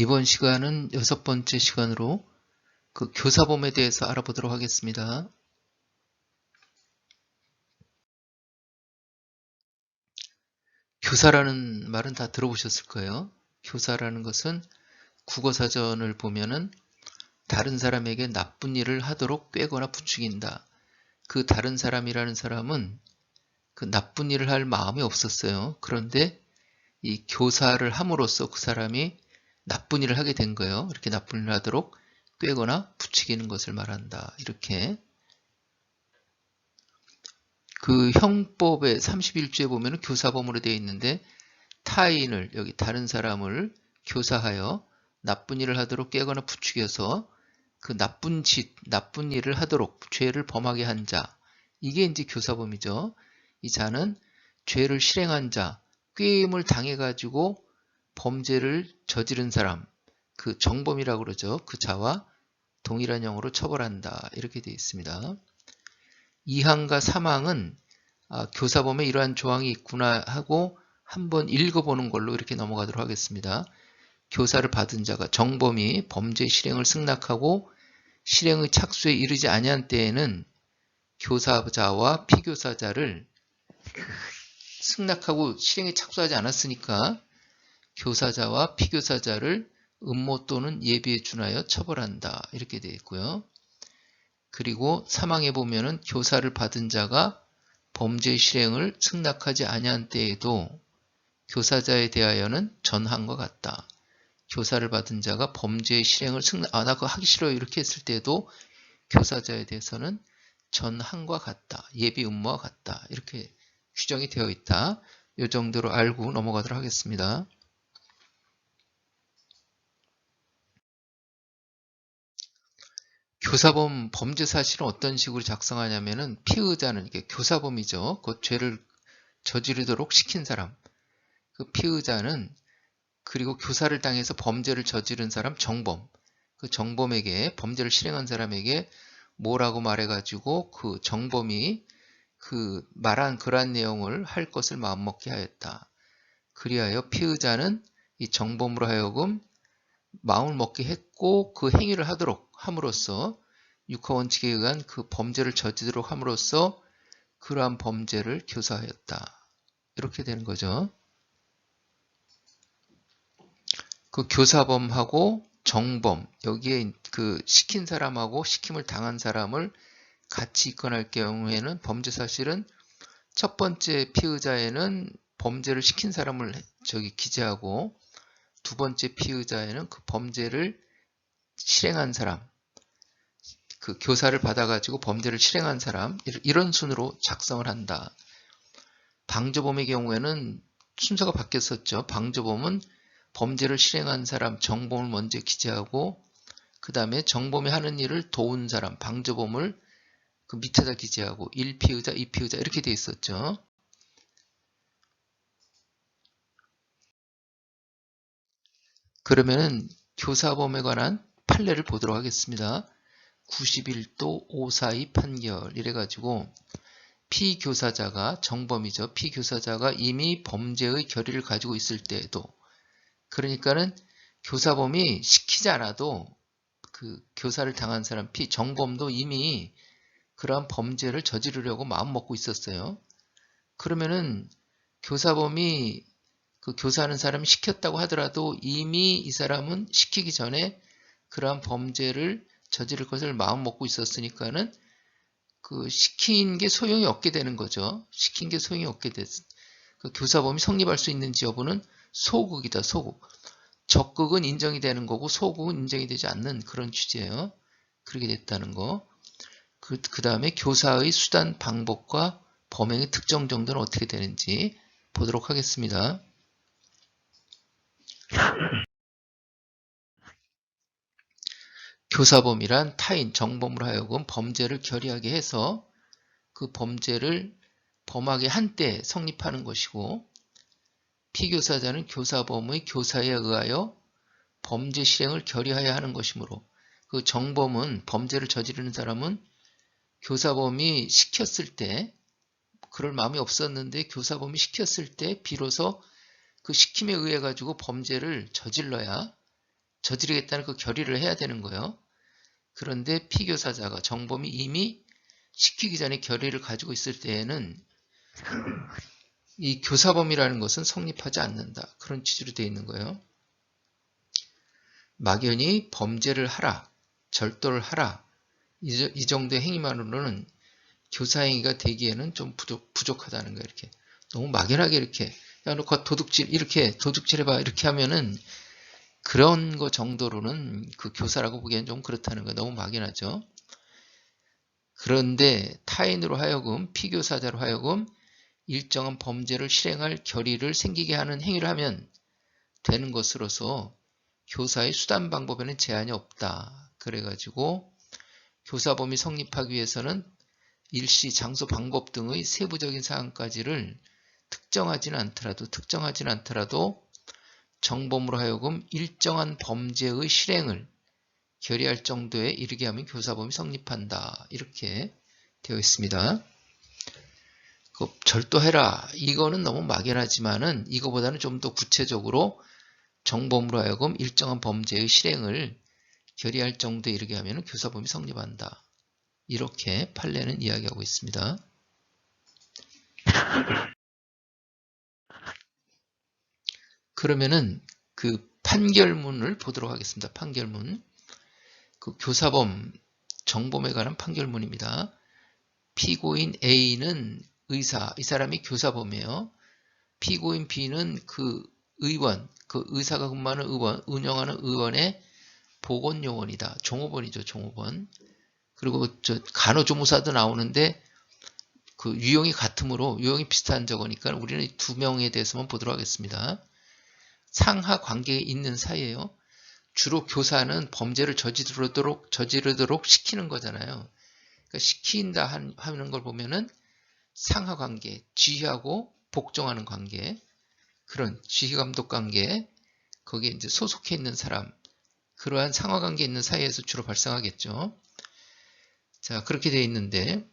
이번 시간은 6번째 시간으로 그 교사범에 대해서 알아보도록 하겠습니다. 교사라는 말은 다 들어보셨을 거예요. 교사라는 것은 국어사전을 보면은 다른 사람에게 나쁜 일을 하도록 꾀거나 부추긴다. 그 다른 사람이라는 사람은 그 나쁜 일을 할 마음이 없었어요. 그런데 이 교사를 함으로써 그 사람이 나쁜 일을 하게 된 거예요. 이렇게 나쁜 일을 하도록 꾀거나 부추기는 것을 말한다. 이렇게 그 형법의 31조에 보면 교사범으로 되어 있는데 타인을 여기 다른 사람을 교사하여 나쁜 일을 하도록 꾀거나 부추겨서 그 나쁜 일을 하도록 죄를 범하게 한 자, 이게 이제 교사범이죠. 이 자는 죄를 실행한 자, 꾀임을 당해가지고 범죄를 저지른 사람, 그 정범이라고 그러죠. 그 자와 동일한 형으로 처벌한다. 이렇게 되어 있습니다. 2항과 3항은 교사범에 이러한 조항이 있구나 하고 한번 읽어보는 걸로 이렇게 넘어가도록 하겠습니다. 교사를 받은 자가 정범이 범죄 실행을 승낙하고 실행의 착수에 이르지 아니한 때에는 교사자와 피교사자를 승낙하고 실행에 착수하지 않았으니까 교사자와 피교사자를 음모 또는 예비에 준하여 처벌한다. 이렇게 되어 있고요. 그리고 3항에 보면은 교사를 받은 자가 범죄 실행을 승낙하지 아니한 때에도 교사자에 대하여는 전항과 같다. 교사를 받은 자가 범죄 실행을 나 그거 하기 싫어요 이렇게 했을 때에도 교사자에 대해서는 전항과 같다. 예비 음모와 같다. 이렇게 규정이 되어 있다. 이 정도로 알고 넘어가도록 하겠습니다. 교사범 범죄 사실은 어떤 식으로 작성하냐면은 피의자는 이게 교사범이죠. 그 죄를 저지르도록 시킨 사람. 그 피의자는 그리고 교사를 당해서 범죄를 저지른 사람 정범. 그 정범에게 범죄를 실행한 사람에게 뭐라고 말해가지고 그 정범이 그 말한 그러한 내용을 할 것을 마음먹게 하였다. 그리하여 피의자는 이 정범으로 하여금 마음을 먹게 했고 그 행위를 하도록 함으로써 육하원칙에 의한 그 범죄를 저지르도록 함으로써 그러한 범죄를 교사하였다. 이렇게 되는 거죠. 그 교사범하고 정범, 여기에 그 시킨 사람하고 시킴을 당한 사람을 같이 입건할 경우에는 범죄 사실은 첫 번째 피의자에는 범죄를 시킨 사람을 기재하고 두 번째 피의자에는 그 범죄를 실행한 사람, 그 교사를 받아가지고 범죄를 실행한 사람, 이런 순으로 작성을 한다. 방조범의 경우에는 순서가 바뀌었었죠. 방조범은 범죄를 실행한 사람, 정범을 먼저 기재하고 그 다음에 정범이 하는 일을 도운 사람, 방조범을 그 밑에다 기재하고 1피의자, 2피의자 이렇게 돼 있었죠. 그러면은 교사범에 관한 판례를 보도록 하겠습니다. 91도 542 판결 이래가지고 피교사자가 정범이죠. 피교사자가 이미 범죄의 결의를 가지고 있을 때에도 그러니까는 교사범이 시키지 않아도 그 교사를 당한 사람 정범도 이미 그러한 범죄를 저지르려고 마음먹고 있었어요. 그러면은 교사범이 그 교사하는 사람이 시켰다고 하더라도 이미 이 사람은 시키기 전에 그러한 범죄를 저지를 것을 마음먹고 있었으니까는 그 시킨 게 소용이 없게 되는 거죠. 시킨 게 소용이 없게 됐. 그 교사범이 성립할 수 있는지 여부는 소극이다. 소극. 적극은 인정이 되는 거고 소극은 인정이 되지 않는 그런 취지예요. 그렇게 됐다는 거. 그 다음에 교사의 수단, 방법과 범행의 특정 정도는 어떻게 되는지 보도록 하겠습니다. 교사범이란 타인, 정범으로 하여금 범죄를 결의하게 해서 그 범죄를 범하게 한 때 성립하는 것이고 피교사자는 교사범의 교사에 의하여 범죄 실행을 결의하여야 하는 것이므로 그 정범은 범죄를 저지르는 사람은 교사범이 시켰을 때 그럴 마음이 없었는데 교사범이 시켰을 때 비로소 그 시킴에 의해 가지고 범죄를 저질러야 저지르겠다는 그 결의를 해야 되는 거예요. 그런데 피교사자가 정범이 이미 시키기 전에 결의를 가지고 있을 때에는 이 교사범이라는 것은 성립하지 않는다. 그런 취지로 되어 있는 거예요. 막연히 범죄를 하라, 절도를 하라, 이 정도의 행위만으로는 교사행위가 되기에는 좀 부족하다는 거예요. 이렇게 너무 막연하게 이렇게 야, 너 도둑질 이렇게 도둑질해봐 이렇게 하면은 그런 거 정도로는 그 교사라고 보기엔 좀 그렇다는 거예요. 너무 막연하죠. 그런데 타인으로 하여금 피교사자로 하여금 일정한 범죄를 실행할 결의를 생기게 하는 행위를 하면 되는 것으로서 교사의 수단 방법에는 제한이 없다. 그래가지고 교사범이 성립하기 위해서는 일시, 장소, 방법 등의 세부적인 사항까지를 특정하지는 않더라도 정범으로 하여금 일정한 범죄의 실행을 결의할 정도에 이르게 하면 교사범이 성립한다. 이렇게 되어 있습니다. 절도해라. 이거는 너무 막연하지만은 이거보다는 좀 더 구체적으로 정범으로 하여금 일정한 범죄의 실행을 결의할 정도에 이르게 하면 교사범이 성립한다. 이렇게 판례는 이야기하고 있습니다. 그러면은 그 판결문을 보도록 하겠습니다. 판결문. 그 교사범, 정범에 관한 판결문입니다. 피고인 A는 의사, 이 사람이 교사범이에요. 피고인 B는 그 의원, 그 의사가 근무하는 의원, 운영하는 의원의 보건요원이다. 종업원이죠, 종업원. 그리고 저 간호조무사도 나오는데 그 유형이 같으므로 유형이 비슷한 저거니까 우리는 이 두 명에 대해서만 보도록 하겠습니다. 상하 관계에 있는 사이예요. 주로 교사는 범죄를 저지르도록 시키는 거잖아요. 그러니까 시킨다 하는 걸 보면은 상하 관계, 지휘하고 복종하는 관계, 그런 지휘 감독 관계, 거기에 이제 소속해 있는 사람, 그러한 상하 관계에 있는 사이에서 주로 발생하겠죠. 자, 그렇게 되어 있는데,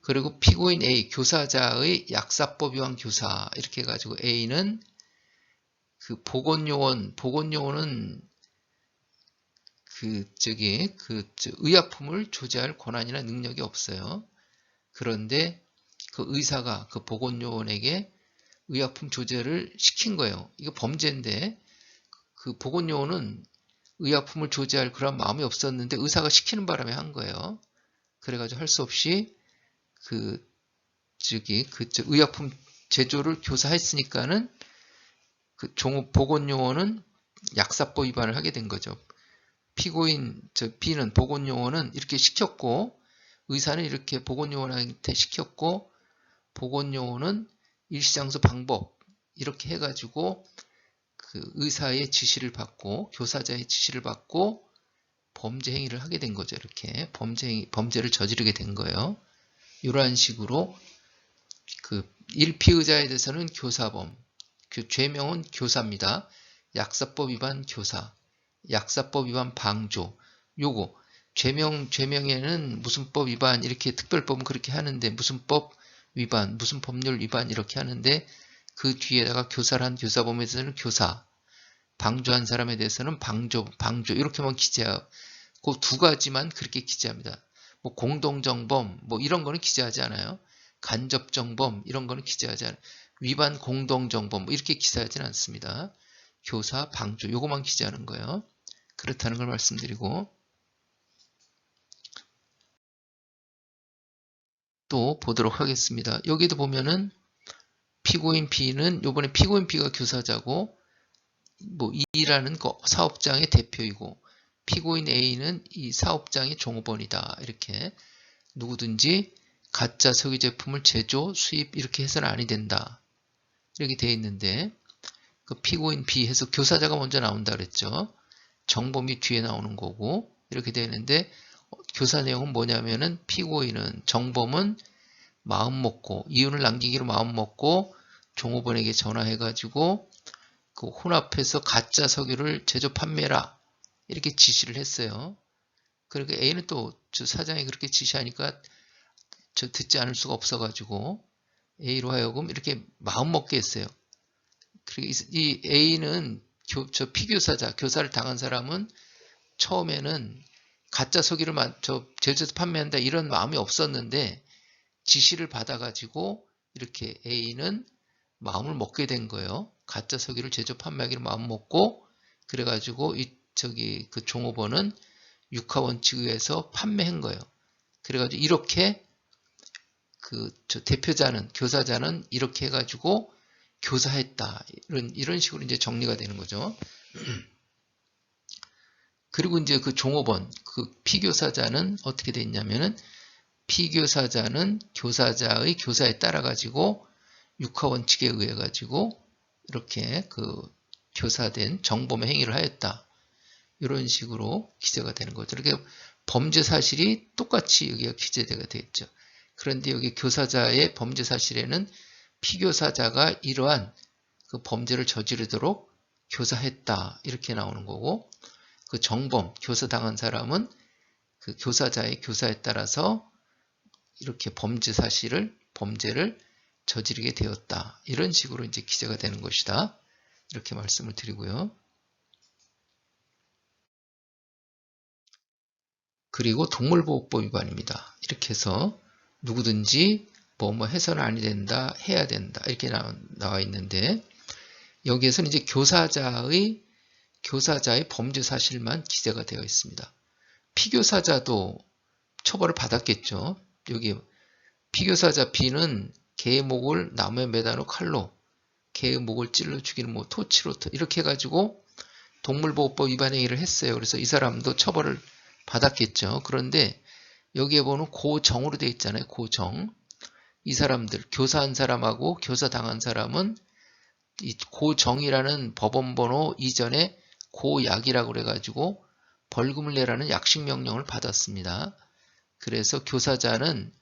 그리고 피고인 A, 교사자의 약사법 위반 교사, 이렇게 해가지고 A는 그 보건요원은 의약품을 조제할 권한이나 능력이 없어요. 그런데 그 의사가 그 보건요원에게 의약품 조제를 시킨 거예요. 이거 범죄인데 그 보건요원은 의약품을 조제할 그런 마음이 없었는데 의사가 시키는 바람에 한 거예요. 그래가지고 할 수 없이 의약품 제조를 교사했으니까는 그 보건요원은 약사법 위반을 하게 된 거죠. 피고인 B는 보건요원은 이렇게 시켰고 의사는 이렇게 보건요원한테 시켰고 보건요원은 일시장소 방법 이렇게 해가지고 그 의사의 지시를 받고 교사자의 지시를 받고 범죄 행위를 하게 된 거죠. 이렇게 범죄를 저지르게 된 거예요. 이러한 식으로 그 1피의자에 대해서는 교사범, 죄명은 교사입니다. 약사법 위반 교사, 약사법 위반 방조. 요거 죄명에는 무슨 법 위반 이렇게 특별법은 그렇게 하는데 무슨 법 위반, 무슨 법률 위반 이렇게 하는데 그 뒤에다가 교사를 한 교사범에 대해서는 교사, 방조한 사람에 대해서는 방조 이렇게만 기재하고 그 두 가지만 그렇게 기재합니다. 뭐 공동정범 뭐 이런 거는 기재하지 않아요. 간접정범 이런 거는 기재하지 않아요. 위반 공동정범 뭐 이렇게 기재하지는 않습니다. 교사, 방조 요거만 기재하는 거예요. 그렇다는 걸 말씀드리고 또 보도록 하겠습니다. 여기도 보면은 피고인 B는 요번에 피고인 B가 교사자고 뭐 E라는 사업장의 대표이고 피고인 A는 이 사업장의 종업원이다. 이렇게 누구든지 가짜 석유 제품을 제조, 수입 이렇게 해서는 아니 된다. 이렇게 되어 있는데 그 피고인 B 해서 교사자가 먼저 나온다 그랬죠. 정범이 뒤에 나오는 거고 이렇게 되어 있는데 교사 내용은 뭐냐면은 피고인은 정범은 마음먹고 이윤을 남기기로 마음먹고 종업원에게 전화해가지고 그 혼합해서 가짜 석유를 제조 판매라 이렇게 지시를 했어요. 그러니까 A는 또 저 사장이 그렇게 지시하니까 저 듣지 않을 수가 없어가지고 A로 하여금 이렇게 마음먹게 했어요. 그리고 이 A는 저 피교사자, 교사를 당한 사람은 처음에는 가짜 서기를 제조해서 판매한다 이런 마음이 없었는데 지시를 받아가지고 이렇게 A는 마음을 먹게 된 거예요. 가짜 서기를 제조 판매하기로 마음 먹고 그래가지고 그 종업원은 육하 원칙에 의해서 판매한 거예요. 그래가지고 이렇게 저 대표자는 교사자는 이렇게 해가지고 교사했다 이런 식으로 이제 정리가 되는 거죠. 그리고 이제 그 종업원 그 피교사자는 어떻게 됐냐면은 피교사자는 교사자의 교사에 따라 가지고 육하 원칙에 의해 가지고 이렇게 그 교사된 정범의 행위를 하였다. 이런 식으로 기재가 되는 거죠. 이렇게 범죄 사실이 똑같이 여기가 기재가 되겠죠. 그런데 여기 교사자의 범죄 사실에는 피교사자가 이러한 그 범죄를 저지르도록 교사했다. 이렇게 나오는 거고 그 정범, 교사당한 사람은 그 교사자의 교사에 따라서 이렇게 범죄를 저지르게 되었다. 이런 식으로 이제 기재가 되는 것이다. 이렇게 말씀을 드리고요. 그리고 동물보호법 위반입니다. 이렇게 해서 누구든지 뭐 해서는 아니 된다, 해야 된다. 이렇게 나와 있는데 여기에서는 이제 교사자의 범죄 사실만 기재가 되어 있습니다. 피교사자도 처벌을 받았겠죠. 여기 피교사자 B는 개의 목을 나무에 매다놓은 칼로 개의 목을 찔러 죽이는 토치로 이렇게 해가지고 동물보호법 위반 행위를 했어요. 그래서 이 사람도 처벌을 받았겠죠. 그런데 여기에 보면 고정으로 되어 있잖아요. 고정. 이 사람들 교사한 사람하고 교사당한 사람은 이 고정이라는 법원번호 이전에 고약이라고 그래가지고 벌금을 내라는 약식명령을 받았습니다. 그래서 교사자는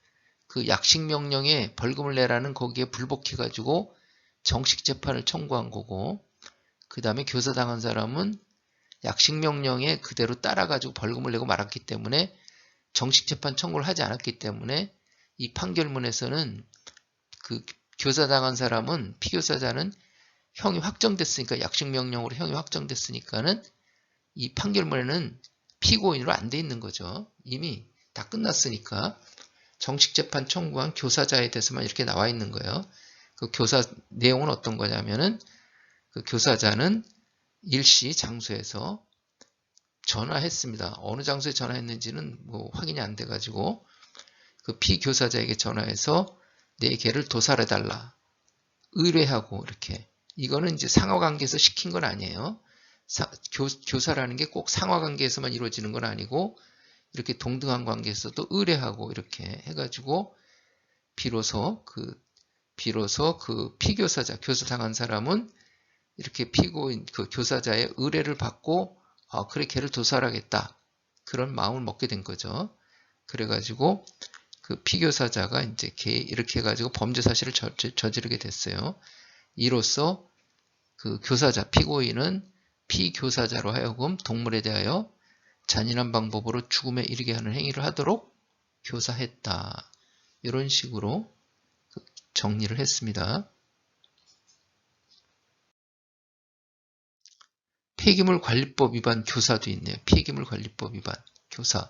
그 약식명령에 벌금을 내라는 거기에 불복해가지고 정식재판을 청구한 거고 그 다음에 교사당한 사람은 약식명령에 그대로 따라가지고 벌금을 내고 말았기 때문에 정식재판 청구를 하지 않았기 때문에 이 판결문에서는 그 교사당한 사람은 피교사자는 형이 확정됐으니까 약식명령으로 형이 확정됐으니까는 이 판결문에는 피고인으로 안 돼 있는 거죠. 이미 다 끝났으니까 정식재판 청구한 교사자에 대해서만 이렇게 나와 있는 거예요. 그 교사 내용은 어떤 거냐면은 그 교사자는 일시 장소에서 전화했습니다. 어느 장소에 전화했는지는 뭐 확인이 안 돼가지고 그 피교사자에게 전화해서 내 개를 도살해달라 의뢰하고 이렇게 이거는 이제 상하관계에서 시킨 건 아니에요. 교사라는 게 꼭 상하관계에서만 이루어지는 건 아니고 이렇게 동등한 관계에서도 의뢰하고 이렇게 해가지고 비로소 그 피교사자 교사당한 사람은 이렇게 피고인 그 교사자의 의뢰를 받고 그래 걔를 도살하겠다 그런 마음을 먹게 된 거죠. 그래가지고 그 피교사자가 이제 걔 이렇게 해가지고 범죄 사실을 저지르게 됐어요. 이로써 그 교사자 피고인은 피교사자로 하여금 동물에 대하여 잔인한 방법으로 죽음에 이르게 하는 행위를 하도록 교사했다. 이런 식으로 정리를 했습니다. 폐기물관리법 위반 교사도 있네요. 폐기물관리법 위반 교사.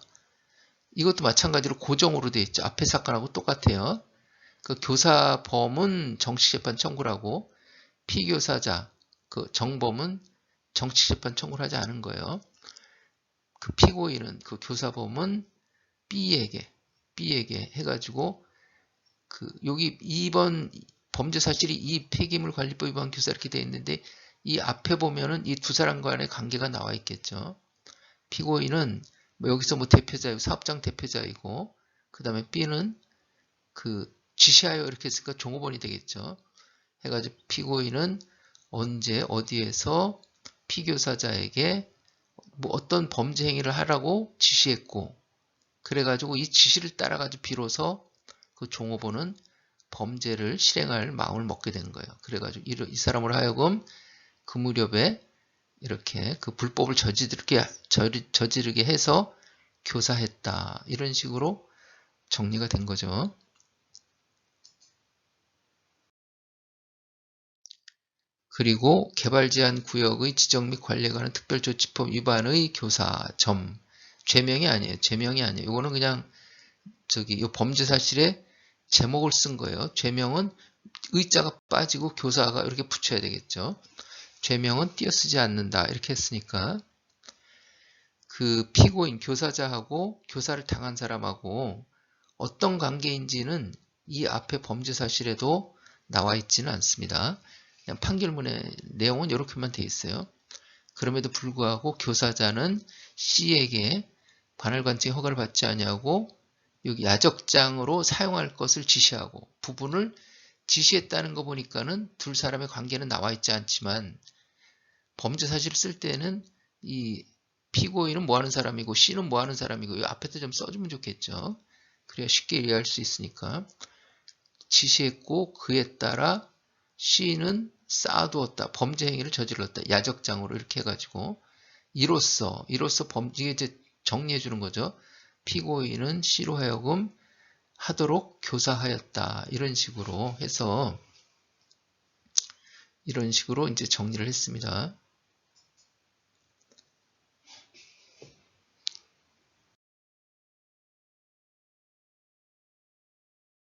이것도 마찬가지로 고정으로 되어 있죠. 앞에 사건하고 똑같아요. 그 교사범은 정식재판 청구를 하고 피교사자, 그 정범은 정식재판 청구를 하지 않은 거예요. 그 피고인은 그 교사범은 B에게 해가지고 그 여기 2번 범죄 사실이 이 폐기물관리법 위반 교사 이렇게 되어 있는데 이 앞에 보면은 이 두 사람 간의 관계가 나와 있겠죠. 피고인은 여기서 대표자이고 사업장 대표자이고 그 다음에 B는 그 지시하여 이렇게 했으니까 종업원이 되겠죠. 해가지고 피고인은 언제 어디에서 피교사자에게 뭐 어떤 범죄 행위를 하라고 지시했고 그래가지고 이 지시를 따라가지고 비로소 그 종업원은 범죄를 실행할 마음을 먹게 된 거예요. 그래가지고 이 사람을 하여금 그 무렵에 이렇게 그 불법을 저지르게 해서 교사했다. 이런 식으로 정리가 된 거죠. 그리고 개발 제한 구역의 지정 및 관리에 관한 특별조치법 위반의 교사 점. 죄명이 아니에요. 죄명이 아니에요. 이거는 그냥 이 범죄 사실에 제목을 쓴 거예요. 죄명은 의자가 빠지고 교사가 이렇게 붙여야 되겠죠. 죄명은 띄어쓰지 않는다. 이렇게 했으니까 그 피고인 교사자하고 교사를 당한 사람하고 어떤 관계인지는 이 앞에 범죄 사실에도 나와 있지는 않습니다. 그냥 판결문의 내용은 이렇게만 돼 있어요. 그럼에도 불구하고 교사자는 C에게 관할관청의 허가를 받지 아니하고 여기 야적장으로 사용할 것을 지시하고 부분을 지시했다는 거 보니까는 둘 사람의 관계는 나와 있지 않지만 범죄 사실을 쓸 때는 이 피고인은 뭐 하는 사람이고 C는 뭐 하는 사람이고 이 앞에도 좀 써주면 좋겠죠. 그래야 쉽게 이해할 수 있으니까 지시했고 그에 따라 C는 쌓아두었다. 범죄 행위를 저질렀다. 야적장으로 이렇게 해가지고 이로써 범죄에 이제 정리해 주는 거죠. 피고인은 C로 하여금 하도록 교사하였다. 이런 식으로 해서 이런 식으로 이제 정리를 했습니다.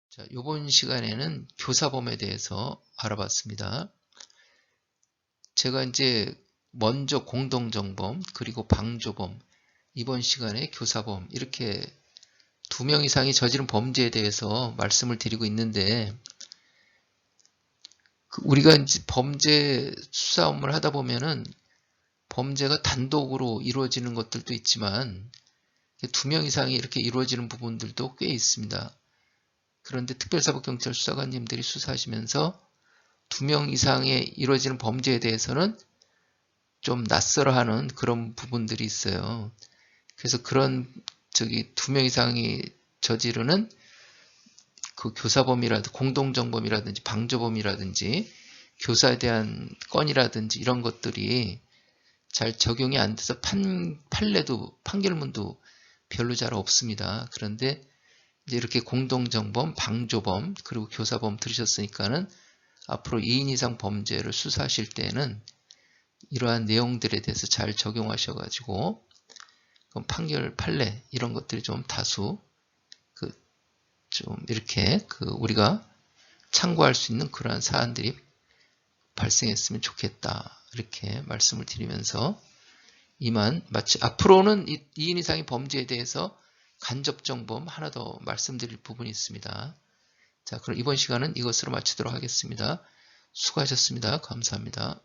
자, 이번 시간에는 교사범에 대해서 알아봤습니다. 제가 이제 먼저 공동정범 그리고 방조범 이번 시간에 교사범 이렇게 2명 이상이 저지른 범죄에 대해서 말씀을 드리고 있는데 우리가 이제 범죄 수사 업무를 하다 보면은 범죄가 단독으로 이루어지는 것들도 있지만 2명 이상이 이렇게 이루어지는 부분들도 꽤 있습니다. 그런데 특별사법경찰 수사관님들이 수사하시면서 2명 이상의 이루어지는 범죄에 대해서는 좀 낯설어하는 그런 부분들이 있어요. 그래서 그런 2명 이상이 저지르는 그 교사범이라든지 공동정범이라든지 방조범이라든지 교사에 대한 건이라든지 이런 것들이 잘 적용이 안 돼서 판례도 판결문도 별로 잘 없습니다. 그런데 이제 이렇게 공동정범, 방조범 그리고 교사범 들으셨으니까는 앞으로 2인 이상 범죄를 수사하실 때는 이러한 내용들에 대해서 잘 적용하셔가지고 판결, 판례 이런 것들이 좀 다수 좀 이렇게 우리가 참고할 수 있는 그러한 사안들이 발생했으면 좋겠다. 이렇게 말씀을 드리면서 이만 마치 앞으로는 2인 이상의 범죄에 대해서 간접정범 하나 더 말씀드릴 부분이 있습니다. 자, 그럼 이번 시간은 이것으로 마치도록 하겠습니다. 수고하셨습니다. 감사합니다.